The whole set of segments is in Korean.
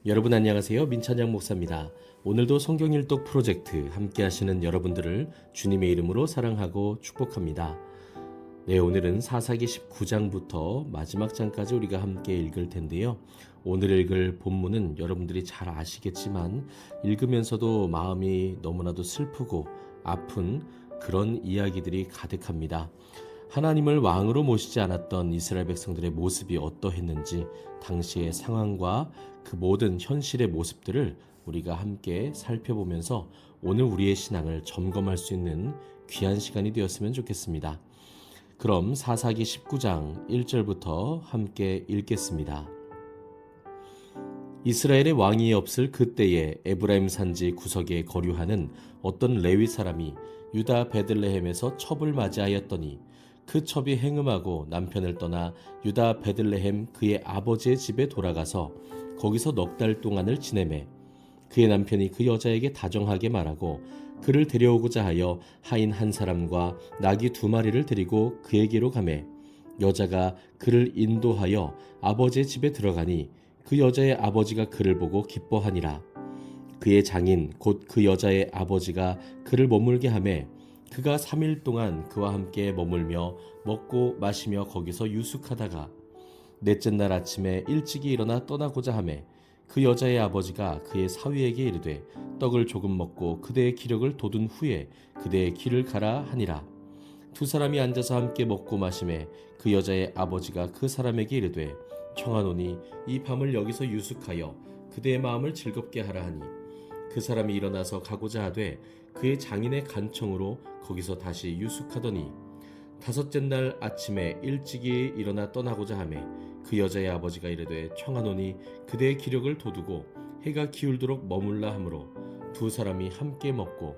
여러분 안녕하세요. 민찬양 목사입니다. 오늘도 성경 일독 프로젝트 함께 하시는 여러분들을 주님의 이름으로 사랑하고 축복합니다. 네, 오늘은 사사기 19장부터 마지막 장까지 우리가 함께 읽을 텐데요. 오늘 읽을 본문은 여러분들이 잘 아시겠지만 읽으면서도 마음이 너무나도 슬프고 아픈 그런 이야기들이 가득합니다. 하나님을 왕으로 모시지 않았던 이스라엘 백성들의 모습이 어떠했는지 당시의 상황과 그 모든 현실의 모습들을 우리가 함께 살펴보면서 오늘 우리의 신앙을 점검할 수 있는 귀한 시간이 되었으면 좋겠습니다. 그럼 사사기 19장 1절부터 함께 읽겠습니다. 이스라엘의 왕이 없을 그때에 에브라임 산지 구석에 거류하는 어떤 레위 사람이 유다 베들레헴에서 첩을 맞이하였더니 그 첩이 행음하고 남편을 떠나 유다 베들레헴 그의 아버지의 집에 돌아가서 거기서 넉 달 동안을 지내매 그의 남편이 그 여자에게 다정하게 말하고 그를 데려오고자 하여 하인 한 사람과 나귀 2마리를 데리고 그에게로 가매 여자가 그를 인도하여 아버지의 집에 들어가니 그 여자의 아버지가 그를 보고 기뻐하니라. 그의 장인 곧 그 여자의 아버지가 그를 머물게 하매 그가 3일 동안 그와 함께 머물며 먹고 마시며 거기서 유숙하다가 넷째 날 아침에 일찍이 일어나 떠나고자 하매 그 여자의 아버지가 그의 사위에게 이르되 떡을 조금 먹고 그대의 기력을 돋운 후에 그대의 길을 가라 하니라. 두 사람이 앉아서 함께 먹고 마시매 그 여자의 아버지가 그 사람에게 이르되 청하노니 이 밤을 여기서 유숙하여 그대의 마음을 즐겁게 하라 하니 그 사람이 일어나서 가고자 하되 그의 장인의 간청으로 거기서 다시 유숙하더니 5째 날 아침에 일찍이 일어나 떠나고자 하매 그 여자의 아버지가 이르되 청하노니 그대의 기력을 돋우고 해가 기울도록 머물라 하므로 두 사람이 함께 먹고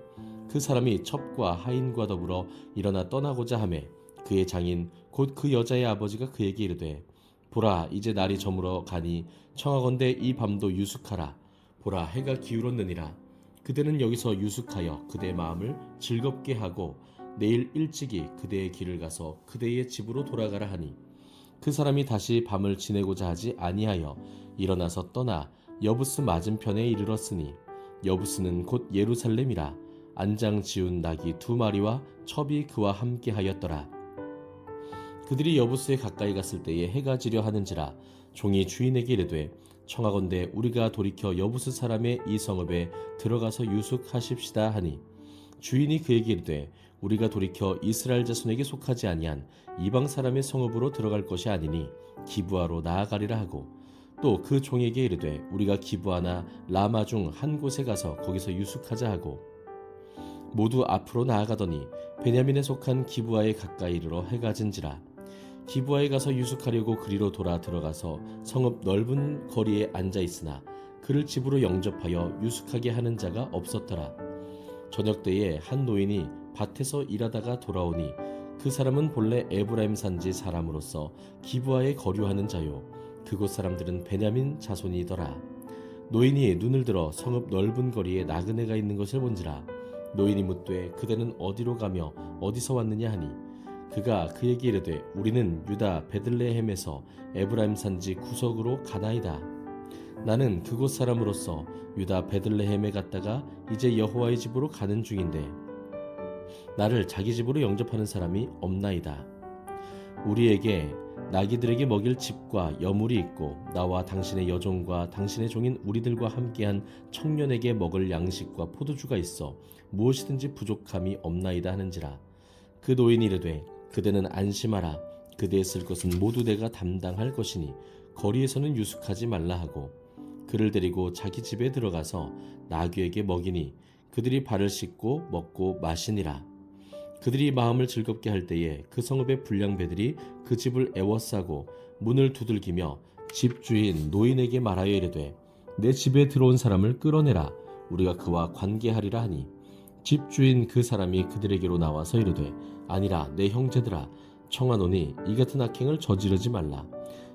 그 사람이 첩과 하인과 더불어 일어나 떠나고자 하매 그의 장인 곧 그 여자의 아버지가 그에게 이르되 보라 이제 날이 저물어 가니 청하건대 이 밤도 유숙하라. 보라 해가 기울었느니라. 그대는 여기서 유숙하여 그대의 마음을 즐겁게 하고 내일 일찍이 그대의 길을 가서 그대의 집으로 돌아가라 하니 그 사람이 다시 밤을 지내고자 하지 아니하여 일어나서 떠나 여부스 맞은편에 이르렀으니 여부스는 곧 예루살렘이라. 안장 지운 나귀 2마리와 첩이 그와 함께 하였더라. 그들이 여부스에 가까이 갔을 때에 해가 지려 하는지라. 종이 주인에게 이르되 청하건대 우리가 돌이켜 여부스 사람의 이 성읍에 들어가서 유숙하십시다 하니 주인이 그에게 이르되 우리가 돌이켜 이스라엘 자손에게 속하지 아니한 이방 사람의 성읍으로 들어갈 것이 아니니 기브아로 나아가리라 하고 또 그 종에게 이르되 우리가 기브아나 라마 중 한 곳에 가서 거기서 유숙하자 하고 모두 앞으로 나아가더니 베냐민에 속한 기브아에 가까이 이르러 해가 진지라. 기브아에 가서 유숙하려고 그리로 돌아 들어가서 성읍 넓은 거리에 앉아 있으나 그를 집으로 영접하여 유숙하게 하는 자가 없었더라. 저녁 때에 한 노인이 밭에서 일하다가 돌아오니 그 사람은 본래 에브라임 산지 사람으로서 기브아에 거류하는 자요 그곳 사람들은 베냐민 자손이더라. 노인이 눈을 들어 성읍 넓은 거리에 나그네가 있는 것을 본지라. 노인이 묻되 그대는 어디로 가며 어디서 왔느냐 하니 그가 그에게 이르되 우리는 유다 베들레헴에서 에브라임 산지 구석으로 가나이다. 나는 그곳 사람으로서 유다 베들레헴에 갔다가 이제 여호와의 집으로 가는 중인데 나를 자기 집으로 영접하는 사람이 없나이다. 우리에게 나귀들에게 먹일 집과 여물이 있고 나와 당신의 여종과 당신의 종인 우리들과 함께한 청년에게 먹을 양식과 포도주가 있어 무엇이든지 부족함이 없나이다 하는지라. 그 노인이 이르되 그대는 안심하라. 그대의 쓸 것은 모두 내가 담당할 것이니 거리에서는 유숙하지 말라 하고 그를 데리고 자기 집에 들어가서 나귀에게 먹이니 그들이 발을 씻고 먹고 마시니라. 그들이 마음을 즐겁게 할 때에 그 성읍의 불량배들이 그 집을 애워싸고 문을 두들기며 집주인 노인에게 말하여 이르되 내 집에 들어온 사람을 끌어내라. 우리가 그와 관계하리라 하니 집주인 그 사람이 그들에게로 나와서 이르되 아니라 내 형제들아 청하노니 이 같은 악행을 저지르지 말라.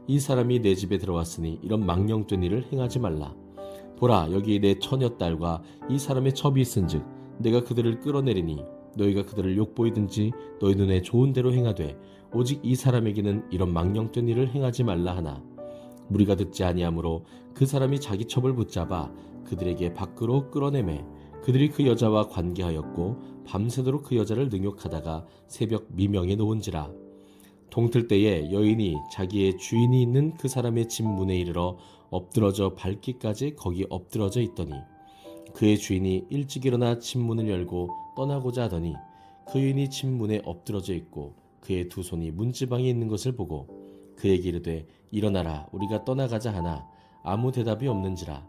이 사람이 내 집에 들어왔으니 이런 망령된 일을 행하지 말라. 보라 여기 내 처녀딸과 이 사람의 첩이 있은즉 내가 그들을 끌어내리니 너희가 그들을 욕보이든지 너희 눈에 좋은 대로 행하되 오직 이 사람에게는 이런 망령된 일을 행하지 말라 하나 무리가 듣지 아니하므로 그 사람이 자기 첩을 붙잡아 그들에게 밖으로 끌어내매 그들이 그 여자와 관계하였고 밤새도록 그 여자를 능욕하다가 새벽 미명에 놓은지라. 동틀 때에 여인이 자기의 주인이 있는 그 사람의 집 문에 이르러 엎드러져 밟기까지 거기 엎드러져 있더니 그의 주인이 일찍 일어나 집 문을 열고 떠나고자 하더니 그 여인이 집 문에 엎드러져 있고 그의 두 손이 문지방에 있는 것을 보고 그에게 이르되 일어나라 우리가 떠나가자 하나 아무 대답이 없는지라.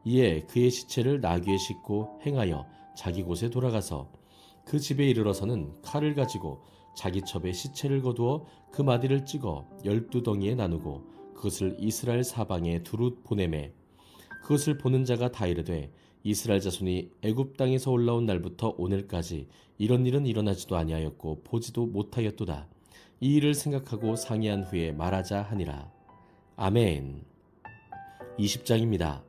이에 그의 시체를 나귀에 싣고 행하여 자기 곳에 돌아가서 그 집에 이르러서는 칼을 가지고 자기 첩에 시체를 거두어 그 마디를 찍어 12덩이에 나누고 그것을 이스라엘 사방에 두루 보내매 그것을 보는 자가 다 이르되 이스라엘 자손이 애굽 땅에서 올라온 날부터 오늘까지 이런 일은 일어나지도 아니하였고 보지도 못하였도다. 이 일을 생각하고 상의한 후에 말하자 하니라. 아멘. 20장입니다.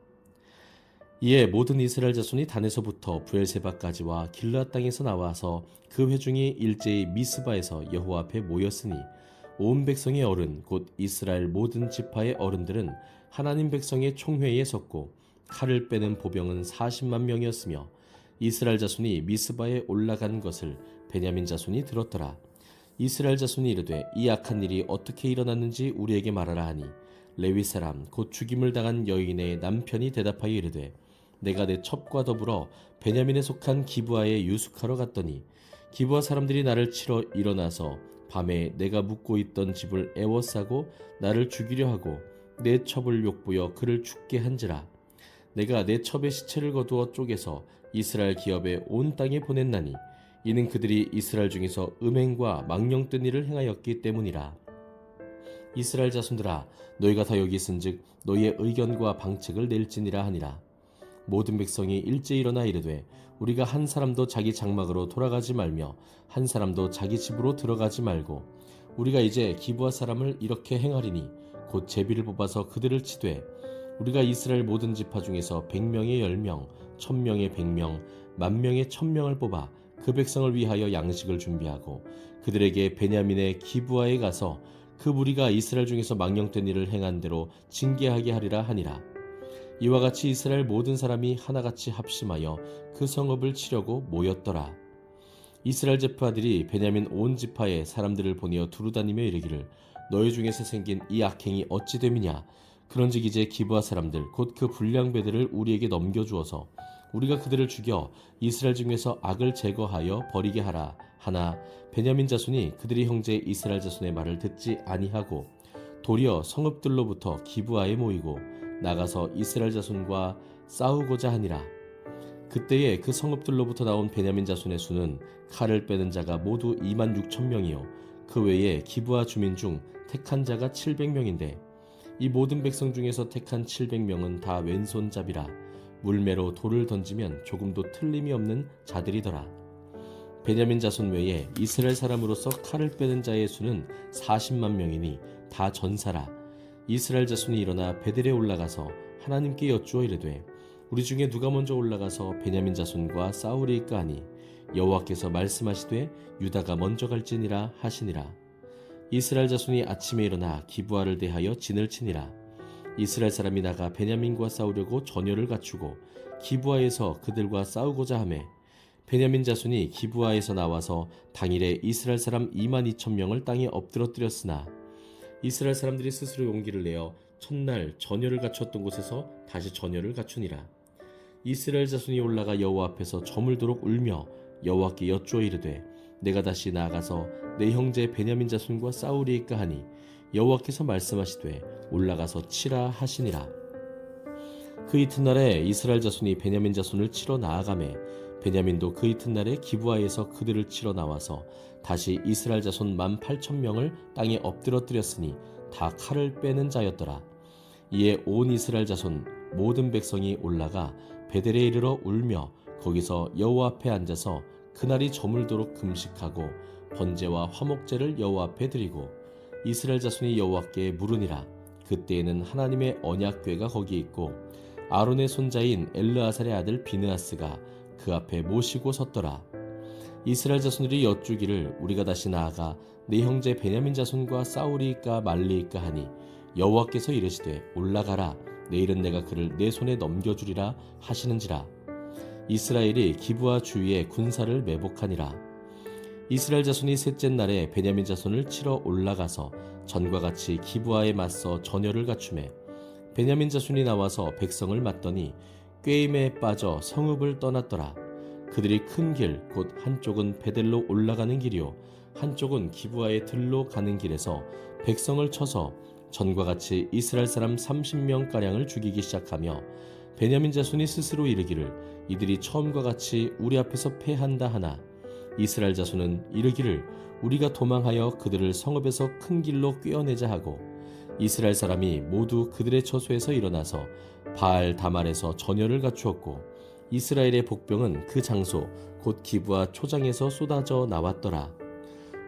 이에 모든 이스라엘 자손이 단에서부터 브엘세바까지와 길르앗 땅에서 나와서 그 회중이 일제히 미스바에서 여호와 앞에 모였으니 온 백성의 어른 곧 이스라엘 모든 지파의 어른들은 하나님 백성의 총회에 섰고 칼을 빼는 보병은 40만 명이었으며 이스라엘 자손이 미스바에 올라간 것을 베냐민 자손이 들었더라. 이스라엘 자손이 이르되 이 악한 일이 어떻게 일어났는지 우리에게 말하라 하니 레위 사람 곧 죽임을 당한 여인의 남편이 대답하여 이르되 내가 내 첩과 더불어 베냐민에 속한 기브아에 유숙하러 갔더니 기브아 사람들이 나를 치러 일어나서 밤에 내가 묵고 있던 집을 애워싸고 나를 죽이려 하고 내 첩을 욕보여 그를 죽게 한지라. 내가 내 첩의 시체를 거두어 쪼개서 이스라엘 기업의 온 땅에 보냈나니 이는 그들이 이스라엘 중에서 음행과 망령된 일을 행하였기 때문이라. 이스라엘 자손들아 너희가 다 여기 있은즉 너희의 의견과 방책을 낼지니라 하니라. 모든 백성이 일제히 일어나 이르되 우리가 한 사람도 자기 장막으로 돌아가지 말며 한 사람도 자기 집으로 들어가지 말고 우리가 이제 기브아 사람을 이렇게 행하리니 곧 제비를 뽑아서 그들을 치되 우리가 이스라엘 모든 지파 중에서 100명의 10명, 1000명의 100명, 10,000명의 1000명을 뽑아 그 백성을 위하여 양식을 준비하고 그들에게 베냐민의 기브아에 가서 그 무리가 이스라엘 중에서 망령된 일을 행한 대로 징계하게 하리라 하니라. 이와 같이 이스라엘 모든 사람이 하나같이 합심하여 그 성읍을 치려고 모였더라. 이스라엘 지파들이 베냐민 온 지파에 사람들을 보내어 두루다니며 이르기를 너희 중에서 생긴 이 악행이 어찌 됨이냐. 그런즉 이제 기브아 사람들 곧 그 불량배들을 우리에게 넘겨주어서 우리가 그들을 죽여 이스라엘 중에서 악을 제거하여 버리게 하라 하나 베냐민 자손이 그들이 형제 이스라엘 자손의 말을 듣지 아니하고 도리어 성읍들로부터 기브아에 모이고 나가서 이스라엘 자손과 싸우고자 하니라. 그때에 그 성읍들로부터 나온 베냐민 자손의 수는 칼을 빼는 자가 모두 26,000명이요 그 외에 기브아 주민 중 택한 자가 700명인데 이 모든 백성 중에서 택한 700명은 다 왼손잡이라 물매로 돌을 던지면 조금도 틀림이 없는 자들이더라. 베냐민 자손 외에 이스라엘 사람으로서 칼을 빼는 자의 수는 40만 명이니 다 전사라. 이스라엘 자손이 일어나 베델에 올라가서 하나님께 여쭈어 이르되 우리 중에 누가 먼저 올라가서 베냐민 자손과 싸우리이까 하니 여호와께서 말씀하시되 유다가 먼저 갈지니라 하시니라. 이스라엘 자손이 아침에 일어나 기브아를 대하여 진을 치니라. 이스라엘 사람이 나가 베냐민과 싸우려고 전열을 갖추고 기브아에서 그들과 싸우고자 하매 베냐민 자손이 기브아에서 나와서 당일에 이스라엘 사람 22,000명을 땅에 엎드러뜨렸으나 이스라엘 사람들이 스스로 용기를 내어 첫날 전열을 갖췄던 곳에서 다시 전열을 갖추니라. 이스라엘 자손이 올라가 여호와 앞에서 저물도록 울며 여호와께 여쭈어 이르되 내가 다시 나아가서 내 형제 베냐민 자손과 싸우리이까 하니 여호와께서 말씀하시되 올라가서 치라 하시니라. 그 이튿날에 이스라엘 자손이 베냐민 자손을 치러 나아가매 베냐민도 그 이튿날에 기브아에서 그들을 치러 나와서 다시 이스라엘 자손 18,000명을 땅에 엎드러뜨렸으니 다 칼을 빼는 자였더라. 이에 온 이스라엘 자손 모든 백성이 올라가 베델에 이르러 울며 거기서 여호와 앞에 앉아서 그날이 저물도록 금식하고 번제와 화목제를 여호와 앞에 드리고 이스라엘 자손이 여호와께 물으니라. 그때에는 하나님의 언약궤가 거기 있고 아론의 손자인 엘르아살의 아들 비느하스가 그 앞에 모시고 섰더라. 이스라엘 자손들이 여쭈기를 우리가 다시 나아가 네 형제 베냐민 자손과 싸우리이까 말리이까 하니 여호와께서 이르시되 올라가라 내일은 내가 그를 내 손에 넘겨주리라 하시는지라. 이스라엘이 기브아 주위에 군사를 매복하니라. 이스라엘 자손이 셋째 날에 베냐민 자손을 치러 올라가서 전과 같이 기브아에 맞서 전열을 갖추매 베냐민 자손이 나와서 백성을 맞더니 꾀임에 빠져 성읍을 떠났더라. 그들이 큰 길 곧 한쪽은 베델로 올라가는 길이요 한쪽은 기브아의 들로 가는 길에서 백성을 쳐서 전과 같이 이스라엘 사람 30명가량을 죽이기 시작하며 베냐민 자손이 스스로 이르기를 이들이 처음과 같이 우리 앞에서 패한다 하나 이스라엘 자손은 이르기를 우리가 도망하여 그들을 성읍에서 큰 길로 꿰어내자 하고 이스라엘 사람이 모두 그들의 처소에서 일어나서 바알 다말에서 전열을 갖추었고 이스라엘의 복병은 그 장소 곧 기브아 초장에서 쏟아져 나왔더라.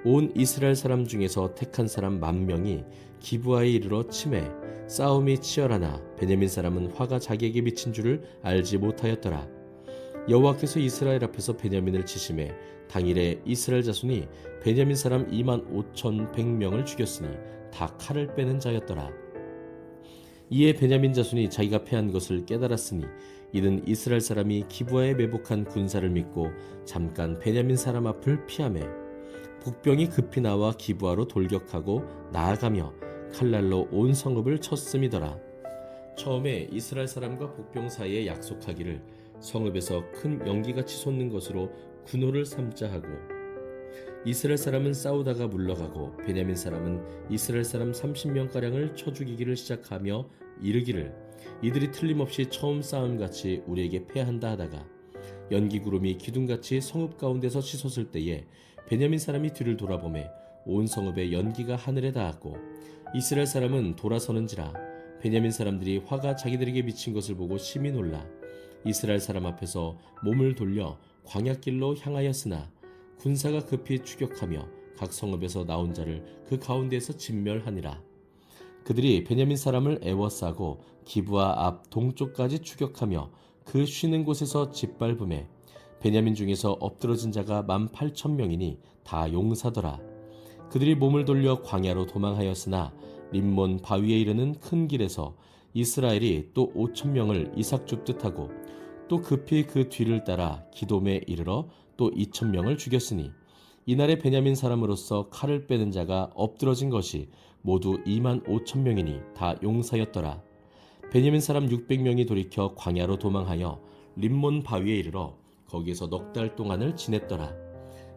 온 이스라엘 사람 중에서 택한 사람 10,000명이 기브아에 이르러 치매 싸움이 치열하나 베냐민 사람은 화가 자기에게 미친 줄을 알지 못하였더라. 여호와께서 이스라엘 앞에서 베냐민을 치심해 당일에 이스라엘 자손이 베냐민 사람 25,100명을 죽였으니 다 칼을 빼는 자였더라. 이에 베냐민 자손이 자기가 패한 것을 깨달았으니 이는 이스라엘 사람이 기브아에 매복한 군사를 믿고 잠깐 베냐민 사람 앞을 피하매 복병이 급히 나와 기브아로 돌격하고 나아가며 칼날로 온 성읍을 쳤음이더라. 처음에 이스라엘 사람과 복병 사이에 약속하기를 성읍에서 큰 연기같이 솟는 것으로 군호를 삼자 하고 이스라엘 사람은 싸우다가 물러가고 베냐민 사람은 이스라엘 사람 30명가량을 쳐 죽이기를 시작하며 이르기를 이들이 틀림없이 처음 싸움같이 우리에게 패한다 하다가 연기구름이 기둥같이 성읍 가운데서 치솟을 때에 베냐민 사람이 뒤를 돌아보매 온 성읍의 연기가 하늘에 닿았고 이스라엘 사람은 돌아서는지라. 베냐민 사람들이 화가 자기들에게 미친 것을 보고 심히 놀라 이스라엘 사람 앞에서 몸을 돌려 광야길로 향하였으나 군사가 급히 추격하며 각 성읍에서 나온 자를 그 가운데에서 진멸하니라. 그들이 베냐민 사람을 애워싸고 기브아 앞 동쪽까지 추격하며 그 쉬는 곳에서 짓밟음에 베냐민 중에서 엎드러진 자가 18,000명이니 다 용사더라. 그들이 몸을 돌려 광야로 도망하였으나 림몬 바위에 이르는 큰 길에서 이스라엘이 또 5,000명을 이삭 줍듯 하고 또 급히 그 뒤를 따라 기돔에 이르러 또 2,000명을 죽였으니 이날에 베냐민 사람으로서 칼을 빼는 자가 엎드러진 것이 모두 25,000명이니 다 용사였더라. 베냐민 사람 600명이 돌이켜 광야로 도망하여 림몬 바위에 이르러 거기에서 넉 달 동안을 지냈더라.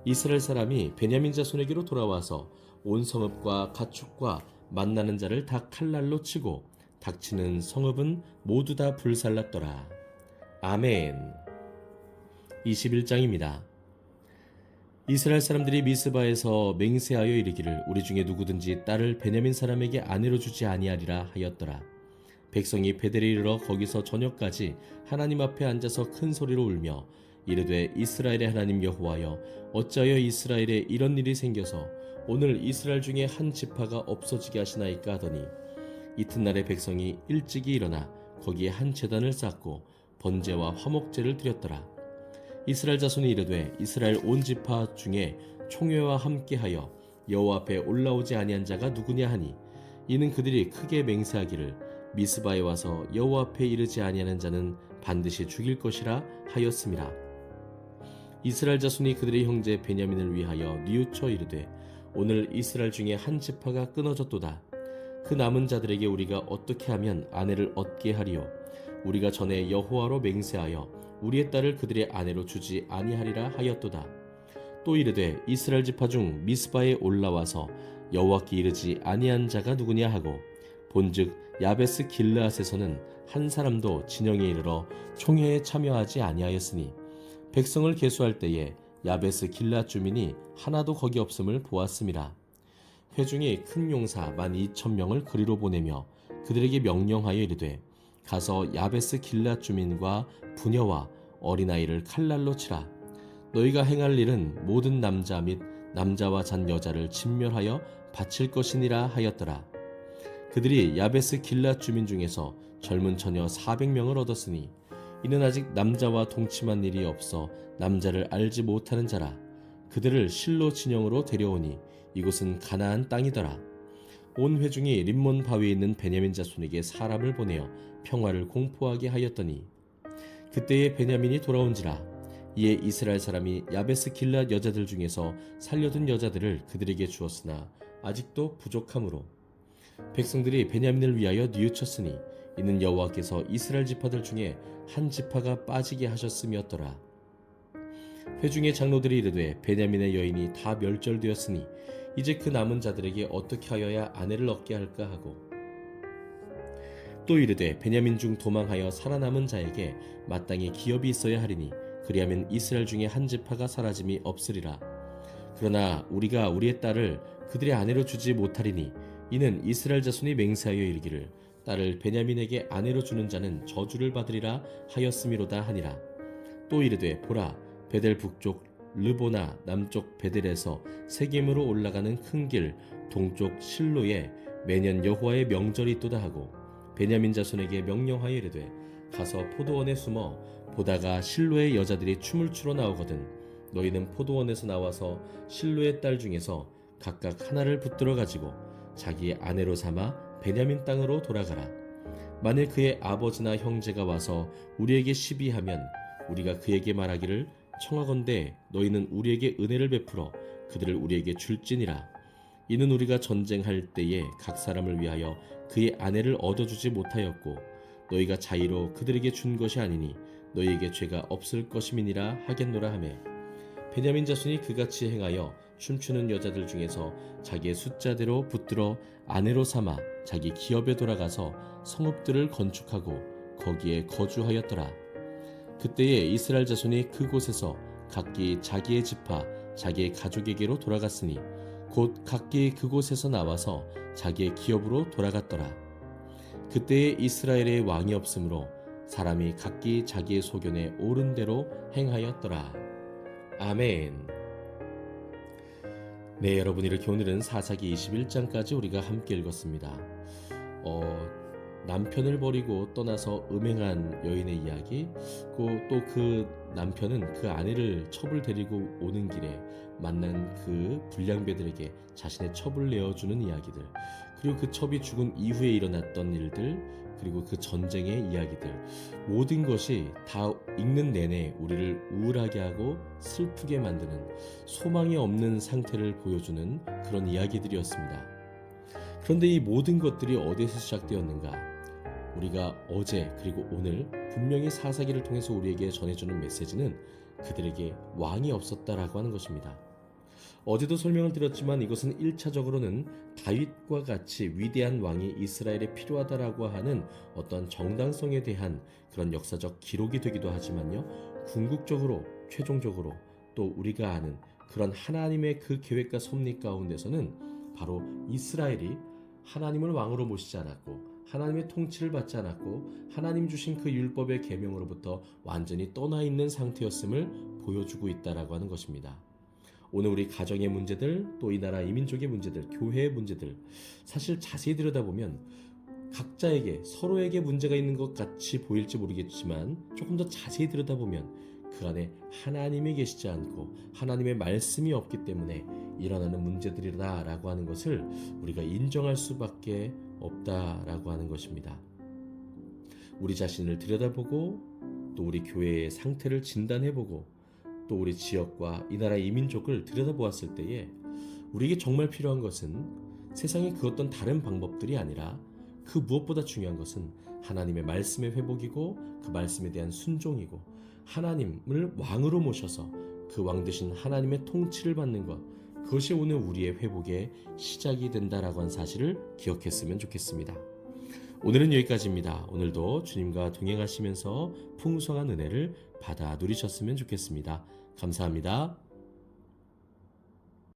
이스라엘 사람이 베냐민 자손에게로 돌아와서 온 성읍과 가축과 만나는 자를 다 칼날로 치고 닥치는 성읍은 모두 다 불살랐더라. 아멘. 21장입니다. 이스라엘 사람들이 미스바에서 맹세하여 이르기를 우리 중에 누구든지 딸을 베냐민 사람에게 아내로 주지 아니하리라 하였더라. 백성이 베델에 이르러 거기서 저녁까지 하나님 앞에 앉아서 큰 소리로 울며 이르되 이스라엘의 하나님 여호와여 어찌하여 이스라엘에 이런 일이 생겨서 오늘 이스라엘 중에 한 지파가 없어지게 하시나이까 하더니 이튿날에 백성이 일찍이 일어나 거기에 한 제단을 쌓고 번제와 화목제를 드렸더라. 이스라엘 자손이 이르되 이스라엘 온 지파 중에 총회와 함께하여 여호와 앞에 올라오지 아니한 자가 누구냐 하니 이는 그들이 크게 맹세하기를 미스바에 와서 여호와 앞에 이르지 아니하는 자는 반드시 죽일 것이라 하였음이라. 이스라엘 자손이 그들의 형제 베냐민을 위하여 뉘우쳐 이르되 오늘 이스라엘 중에 한 지파가 끊어졌도다. 그 남은 자들에게 우리가 어떻게 하면 아내를 얻게 하리요? 우리가 전에 여호와로 맹세하여 우리의 딸을 그들의 아내로 주지 아니하리라 하였도다. 또 이르되 이스라엘 지파 중 미스바에 올라와서 여호와께 이르지 아니한 자가 누구냐 하고 본즉 야베스 길르앗에서는 한 사람도 진영에 이르러 총회에 참여하지 아니하였으니 백성을 계수할 때에 야베스 길르앗 주민이 하나도 거기 없음을 보았음이라. 회중이 큰 용사 12,000명을 그리로 보내며 그들에게 명령하여 이르되 가서 야베스 길르앗 주민과 부녀와 어린아이를 칼날로 치라. 너희가 행할 일은 모든 남자 및 남자와 잔 여자를 진멸하여 바칠 것이니라 하였더라. 그들이 야베스 길르앗 주민 중에서 젊은 처녀 400명을 얻었으니 이는 아직 남자와 동침한 일이 없어 남자를 알지 못하는 자라. 그들을 실로 진영으로 데려오니 이곳은 가나안 땅이더라. 온 회중이 림몬 바위에 있는 베냐민 자손에게 사람을 보내어 평화를 공포하게 하였더니 그때에 베냐민이 돌아온지라. 이에 이스라엘 사람이 야베스 길앗 여자들 중에서 살려둔 여자들을 그들에게 주었으나 아직도 부족하므로 백성들이 베냐민을 위하여 뉘우쳤으니 이는 여호와께서 이스라엘 지파들 중에 한 지파가 빠지게 하셨음이었더라. 회중의 장로들이 이르되 베냐민의 여인이 다 멸절되었으니 이제 그 남은 자들에게 어떻게 하여야 아내를 얻게 할까 하고 또 이르되 베냐민 중 도망하여 살아남은 자에게 마땅히 기업이 있어야 하리니 그리하면 이스라엘 중에 한 지파가 사라짐이 없으리라. 그러나 우리가 우리의 딸을 그들의 아내로 주지 못하리니 이는 이스라엘 자손이 맹세하여 이르기를 딸을 베냐민에게 아내로 주는 자는 저주를 받으리라 하였음이로다 하니라. 또 이르되 보라 베델 북쪽 르보나 남쪽 베델에서 세겜으로 올라가는 큰 길 동쪽 실로에 매년 여호와의 명절이 있도다 하고 베냐민 자손에게 명령하여 이르되 가서 포도원에 숨어 보다가 실로의 여자들이 춤을 추러 나오거든 너희는 포도원에서 나와서 실로의 딸 중에서 각각 하나를 붙들어 가지고 자기의 아내로 삼아 베냐민 땅으로 돌아가라. 만일 그의 아버지나 형제가 와서 우리에게 시비하면 우리가 그에게 말하기를 청하건대 너희는 우리에게 은혜를 베풀어 그들을 우리에게 줄지니라. 이는 우리가 전쟁할 때에 각 사람을 위하여 그의 아내를 얻어주지 못하였고 너희가 자의로 그들에게 준 것이 아니니 너희에게 죄가 없을 것임이니라 하겠노라 하매 베냐민 자손이 그같이 행하여 춤추는 여자들 중에서 자기의 숫자대로 붙들어 아내로 삼아 자기 기업에 돌아가서 성읍들을 건축하고 거기에 거주하였더라. 그때에 이스라엘 자손이 그곳에서 각기 자기의 지파 자기의 가족에게로 돌아갔으니 곧 각기 그곳에서 나와서 자기의 기업으로 돌아갔더라. 그때에 이스라엘의 왕이 없으므로 사람이 각기 자기의 소견에 옳은 대로 행하였더라. 아멘. 네, 여러분 이렇게 오늘은 사사기 21장까지 우리가 함께 읽었습니다. 남편을 버리고 떠나서 음행한 여인의 이야기, 또 그 남편은 그 아내를 첩을 데리고 오는 길에 만난 그 불량배들에게 자신의 첩을 내어주는 이야기들, 그리고 그 첩이 죽은 이후에 일어났던 일들, 그리고 그 전쟁의 이야기들, 모든 것이 다 읽는 내내 우리를 우울하게 하고 슬프게 만드는 소망이 없는 상태를 보여주는 그런 이야기들이었습니다. 그런데 이 모든 것들이 어디에서 시작되었는가? 우리가 어제 그리고 오늘 분명히 사사기를 통해서 우리에게 전해주는 메시지는 그들에게 왕이 없었다라고 하는 것입니다. 어제도 설명을 드렸지만 이것은 1차적으로는 다윗과 같이 위대한 왕이 이스라엘에 필요하다라고 하는 어떤 정당성에 대한 그런 역사적 기록이 되기도 하지만요, 궁극적으로 최종적으로 또 우리가 아는 그런 하나님의 그 계획과 섭리 가운데서는 바로 이스라엘이 하나님을 왕으로 모시지 않았고 하나님의 통치를 받지 않았고 하나님 주신 그 율법의 계명으로부터 완전히 떠나 있는 상태였음을 보여주고 있다라고 하는 것입니다. 오늘 우리 가정의 문제들, 또 이 나라 이민족의 문제들, 교회의 문제들, 사실 자세히 들여다보면 각자에게 서로에게 문제가 있는 것 같이 보일지 모르겠지만 조금 더 자세히 들여다보면 그 안에 하나님이 계시지 않고 하나님의 말씀이 없기 때문에 일어나는 문제들이다라고 하는 것을 우리가 인정할 수밖에 없다라고 하는 것입니다. 우리 자신을 들여다보고 또 우리 교회의 상태를 진단해보고 또 우리 지역과 이 나라 이민족을 들여다보았을 때에 우리에게 정말 필요한 것은 세상의 그 어떤 다른 방법들이 아니라 그 무엇보다 중요한 것은 하나님의 말씀의 회복이고 그 말씀에 대한 순종이고 하나님을 왕으로 모셔서 그 왕 되신 하나님의 통치를 받는 것, 그것이 오늘 우리의 회복의 시작이 된다라고 하는 사실을 기억했으면 좋겠습니다. 오늘은 여기까지입니다. 오늘도 주님과 동행하시면서 풍성한 은혜를 받아 누리셨으면 좋겠습니다. 감사합니다.